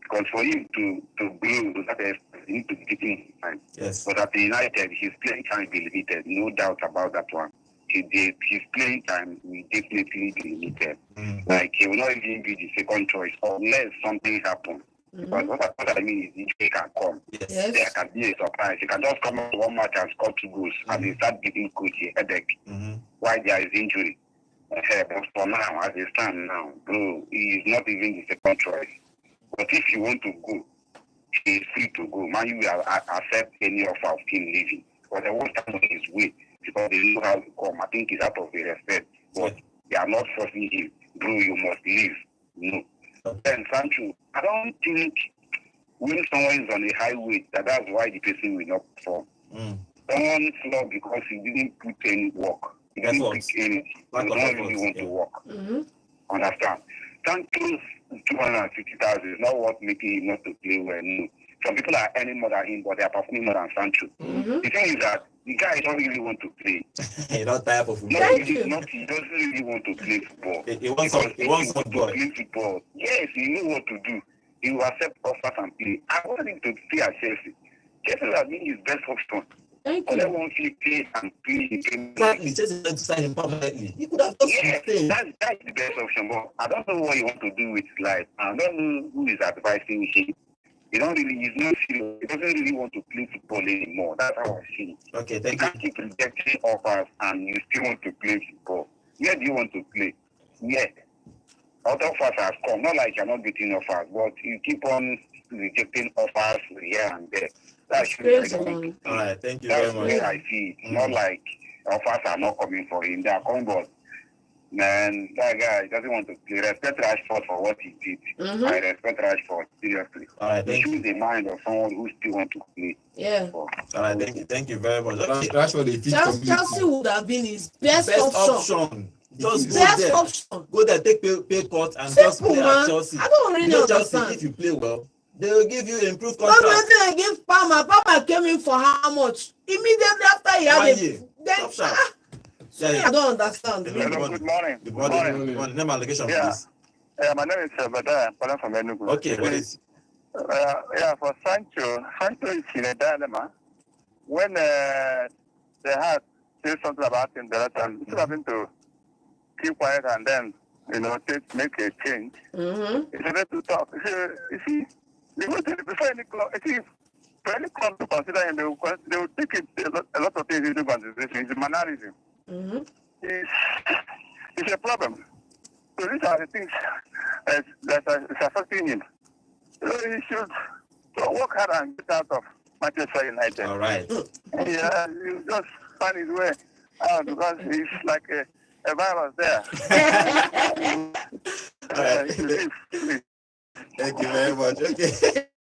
Because for him to grow to that extent, you need to be getting time. Yes. But at the United, his playing time will be limited. No doubt about that one. His playing time will definitely be limited. Mm. Like, he will not even be the second choice unless something happens. Because what I mean is injury can come. Yes. There can be a surprise. He can just come out one match and score 2 goals and he start giving coach a headache while there is injury. But for now, as they stand now, bro, he is not even the second choice. But if you want to go, he is free to go. Man, you will accept any offer of him leaving. But they won't stand on his way because they know how to come. I think it's out of the respect. But they are not forcing him. Bro, you must leave. No. Then Sancho, I don't think when someone is on a high weight, that's why the person will not perform. Someone flop because he didn't put any work. He didn't pick anything. He don't really want to work. Understand? Sancho's 250,000 is not worth making him not to play well. No. Some people are earning more than him, but they are performing more than Sancho. The thing is that the guy don't really want to play. He's not tired for football. No, he doesn't really want to play football. He wants some to play football. Yes, he knows what to do. He will accept offers and play. I want him to stay at Chelsea. Chelsea has been his best option. Thank All I you. want to play and play. Exactly. Chelsea is going to sign him permanently. He could have just stayed. That's the best option. But I don't know what he wants to do with his life. I don't know who is advising him. He's not serious. He doesn't really want to play football anymore. That's how I see it. Okay, You thank can't you. keep rejecting offers and you still want to play football. Where do you want to play? Yeah. Other offers have come. Not like you're not getting offers, but you keep on rejecting offers here and there. That's Crazy, really man. All right, thank you That's very where much. I see it. Not like offers are not coming for him. They are coming, but man, that guy doesn't want to play. Respect Rashford for what he did. I respect Rashford, seriously. All right, He thank choose you. the mind of someone who still want to play. Yeah. All right, thank you very much. Okay. That's what they teach Chelsea would have been his best Best option. option. Just go Best there. option. Go there, take pay cut and just Simple, play man. at Chelsea. I don't really You know Chelsea, understand. if you play well, they will give you improved Not contract. nothing against Palmer. Palmer came in for how much? Immediately after he had 1 year. then Top I don't understand. Hello, Hello, good morning. Good morning. Good morning. Name and location, Yeah. please. My name is Bada. I'm calling from Enugu. Okay, what is? For Sancho is in a dilemma. When they had said something about him the other time, instead of him to keep quiet and then, make a change, it's better to talk. You see, before any club, for any club to consider him, they will take it a lot of things into consideration. It's a mannerism. It's a problem. So these are the things that are affecting him. So he should work hard and get out of Manchester United. All right. Yeah, you just find his way out because he's like a virus there. All right. Thank you very much. Okay.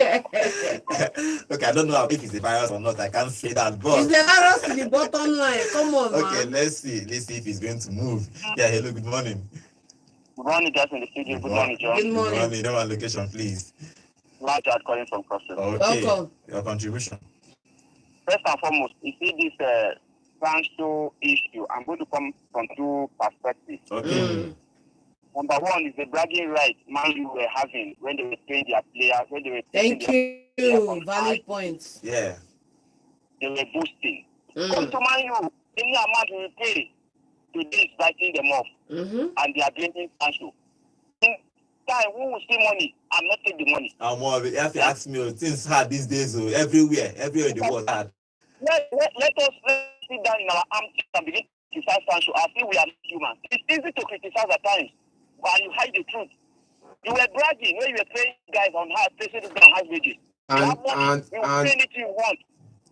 Okay, I don't know if it's a virus or not. I can't say that, but It's the virus to the bottom line. Come on, okay, man. let's see if it's going to move. Yeah, hello, good morning. Good morning, guys in the studio. Good morning, John. Good Good morning. morning. Name and location, please. Large calling from Crossing. Okay. Welcome. Your contribution. First and foremost, you see this Sancho issue. I'm going to come from 2 perspectives. Okay. Number one is the bragging right Man U were having when they were paying their players, when they were Thank you. Valid points. Yeah. they were boosting. Come to Man U, any amount we pay today is biting them off, and they are blaming Sancho. Time who will see money and not take the money. You have to ask me, things hard these days, everywhere in the world hard. Let us sit down in our armchair and begin to criticize Sancho as if we are not human. It's easy to criticize at times, but you hide the truth. You were bragging when you were paying guys on high, placing on high wages. You pay anything you want.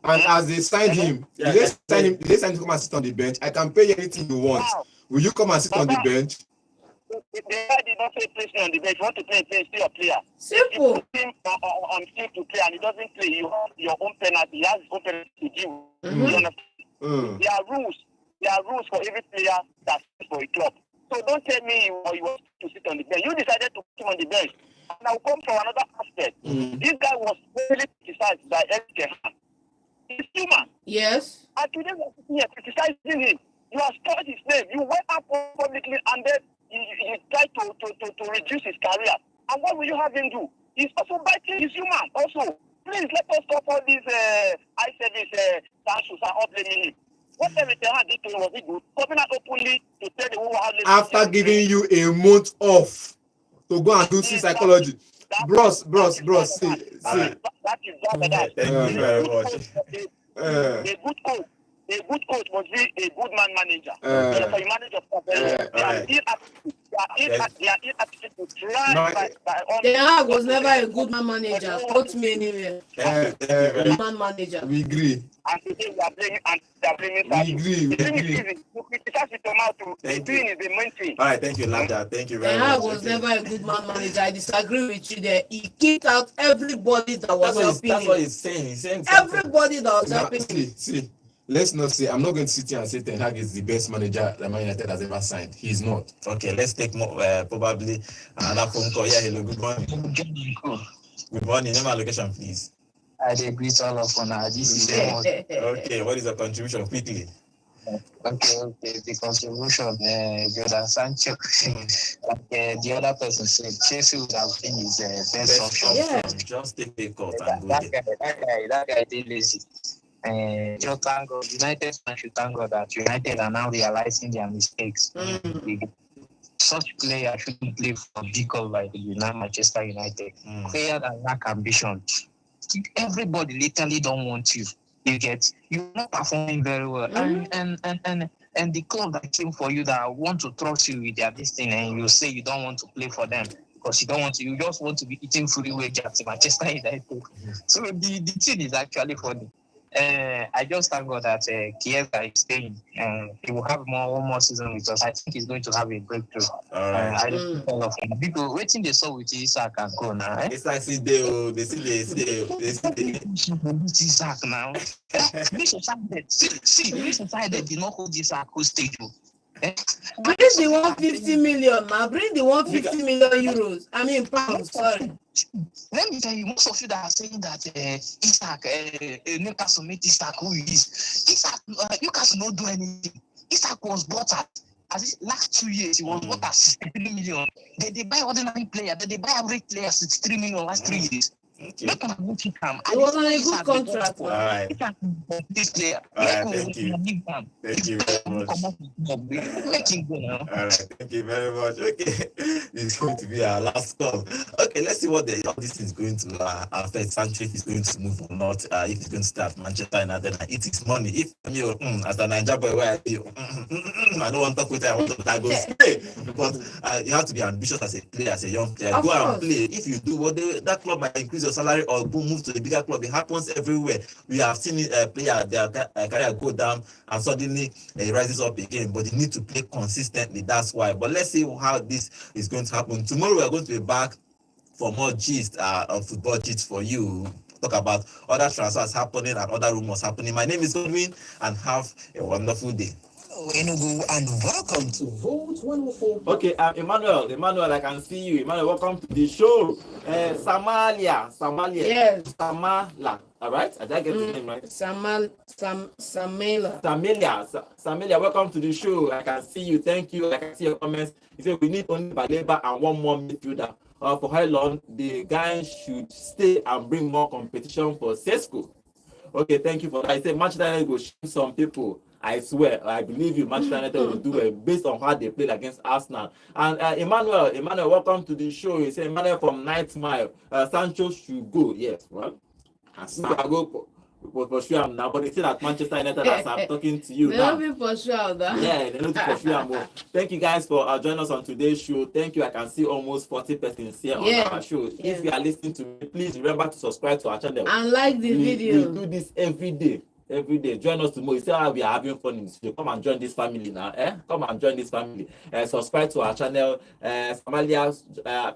And as they signed him, they signed him to come and sit on the bench. I can pay you anything you want. Wow. Will you come and sit on the bench? The guy did not say place me on the bench. You want to play, stay a player. Simple. If you put him on field to play and he doesn't play, you have your own penalty. He has his own penalty to deal. You understand? There are rules. There are rules for every player that's for a club. So don't tell me you want to sit on the bench. You decided to put him on the bench. And I'll come from another aspect. This guy was really criticized by everyone. He's human. Yes. And today we're sitting here criticizing him. You have spoiled his name. You went up publicly and then you tried to reduce his career. And what will you have him do? He's also biting his human. Also, please let us stop all these eye service sanctions and all blaming him. Whatever Tehran did to him was it good? Coming out openly to tell the whole world. After giving you a month off to go and do psychology. Bros, see. That is that. Thank you very much. A good coach must be a good man manager. So you manage they are inaptitude to try by all. The Hag was never a good man manager. Quote me anywhere. Good man manager. We agree. And today we are blaming Samu. We agree. You criticize with your mouth too. The doing is the main thing. All right, thank you, Lambda. Thank you The very Hag much. was never a good man manager. I disagree with you there. He kicked out everybody that was helping That's what him. he's saying. He's saying something. Everybody that was Now, helping him. see. Let's not say, I'm not going to sit here and say Ten Hag is the best manager that Man United has ever signed. He's not. Okay, let's take more, probably another phone call. Yeah, hello, good morning. Good morning. Name and location, please. I agree to all of on this is Okay, what is your contribution quickly? okay. The contribution, brother Sancho, like the other person said, Chelsea would have been his best option. Yeah. Just take a cut and go That guy did lazy. Just thank God, United fans should thank God that United are now realizing their mistakes. Such players shouldn't play for big club like Manchester United. Players that lack ambition. Everybody literally don't want you. You're not performing very well. And the club that came for you that want to trust you with their destiny, and you say you don't want to play for them because you just want to be eating free wages at Manchester United. So the thing is actually funny. I just thank God that Chiesa is staying. He will have one more season with us. I think he's going to have a breakthrough. All right. I don't think all of them. People waiting they saw with Isak and go now. It's like they see Isak now. This decided did not hold Isak whole stage. Bring the 150 million, man. Bring the 150 million euros. I mean pounds, sorry. Let me tell you, most of you that are saying that Isak, Newcastle made Isak who he is. Isak, Newcastle not do anything. Isak was bought at last 2 years, he was bought at 63 million. They buy ordinary player, they buy average player 63 million last 3 years. Okay. It was on a good contract. All right. This player. All right, thank you. Thank you very much. Let him go now. All right, thank you very much. Okay, this is going to be our last call. Okay, let's see what all this is going to affect Sancho, if he's going to move or not, if he's going to start Manchester United and eat his money. If as a Niger boy, where I don't want to talk with I want to go stay. But you have to be ambitious as a player, as a young player. Go and play. If you do what that club might increase your salary or move to a bigger club. It happens everywhere. We have seen it, player their career go down and suddenly it rises up again. But they need to play consistently. That's why. But let's see how this is going to happen. Tomorrow we are going to be back for more gist of football gist for you. Talk about other transfers happening and other rumors happening. My name is Godwin, and have a wonderful day. Enugu, and welcome to Vote 104. Okay, Emmanuel, I can see you. Emmanuel, welcome to the show. Samalia. Yes. Samala. All right, I did get the name right. Samelia, welcome to the show. I can see you. Thank you. I can see your comments. You say we need only Baleba and one more midfielder. For how long the guys should stay and bring more competition for Sesko? Okay, thank you for that. I say Manchester United will show some people. I swear, I believe you, Manchester United will do it based on how they played against Arsenal. And Emmanuel, welcome to the show. You say Emmanuel from Night Mile. Sancho should go. Yes, well, I go for sure now. But it's still at Manchester United as I'm talking to you now. They'll be for sure. Yeah, they know for sure. Thank you guys for joining us on today's show. Thank you. I can see almost 40 persons here on our show. Yeah. If you are listening to me, please remember to subscribe to our channel. And like the video. We do this every day. Join us tomorrow. You see how we are having fun in the studio. Come and join this family now. Come and join this family. Subscribe to our channel. Samalia,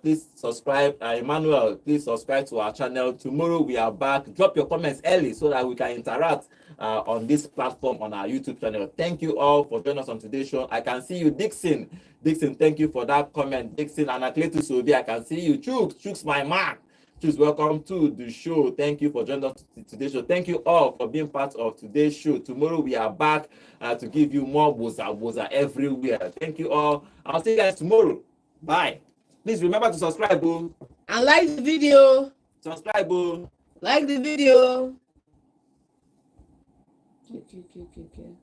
please subscribe. Emmanuel, please subscribe to our channel. Tomorrow we are back. Drop your comments early so that we can interact on this platform on our YouTube channel. Thank you all for joining us on today's show. I can see you, Dixon. Dixon, thank you for that comment. Dixon and Akletu Sobi, I can see you. Chooks, my man. Chooks, welcome to the show. Thank you for joining us today's show. Thank you all for being part of today's show. Tomorrow we are back to give you more boza everywhere. Thank you all. I'll see you guys tomorrow. Bye. Please remember to subscribe, boo. And like the video. Subscribe, boo. Like the video. Okay.